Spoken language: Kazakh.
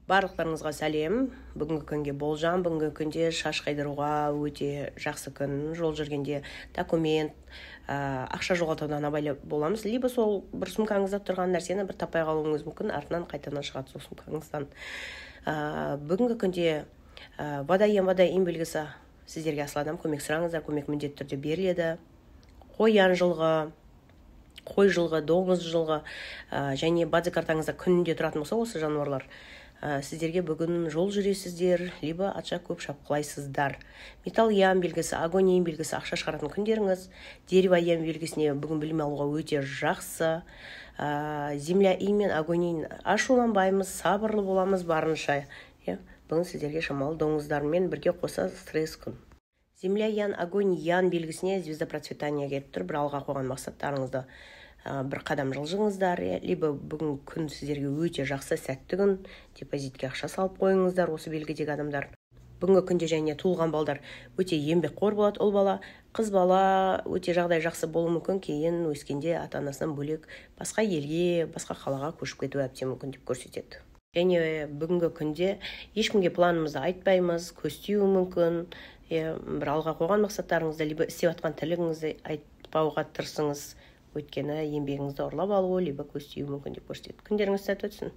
Барлықтарыңызға сәлем. Бүгінгі күнге болжам, бүгінгі күнде шаш қайдыруға өте жақсы күн. Жол жүргенде документ, ақша жоғалтудан абайлы боламыз. Либо сол бір сумкаңызда тұрған нәрсені бір таппай қалуыңыз мүмкін, артынан қайтадан шығады сол сумкаңыздан. Бүгінгі күнде вода ем белгісі сіздерге асыл адам көмек сұраңыздар, көмек міндетті түрде беріледі. Қой жылғы, доңыз жылғы және бадзи картаңызда күнінде тұратын болса осы жануарлар, сіздерге бүгін жол жүресіздер, либо атша көп шапқылайсыздар. Металл ям белгісі, огонь ем белгісі ақша шығаратын күндеріңіз. Дерево ям белгісіне бүгін білім алуға өте жақсы. Земля ем мен огонь ем ашуланбаймыз, сабырлы боламыз барынша. Бүгін сіздерге шамалы доңыздармен бірге қоса стресс күн. Земля ян, огонь ян белгісіне звезда процветания келіп тұр. Бір алға қойған мақсаттарыңызды бір қадам жылжыңыздар, либо бүгін күн сіздерге өте жақсы сәтті күн, депозитке ақша салып қойыңыздар осы белгідегі адамдар. Бүгінгі күнде және туылған балдар өте еңбекқор болады. Ол бала, қыз бала өте жағдай жақсы болуы мүмкін, кейін өскенде ата-анасынан бөлек басқа елге, басқа қалаға көшіп кетуі әбден мүмкін деп көрсетеді. Және бүгінгі күнде ешкімге планымызды айтпаймыз, көз тиюі мүмкін. Бір алға қойған мақсаттарыңызды, либо істеп жатқан тілегіңізді айтпауға тырысыңыз. Өйткені еңбегіңізді ұрлап алуы, либо көз тиюі мүмкін деп көрсетеді. Күндеріңіз сәтті өтсін.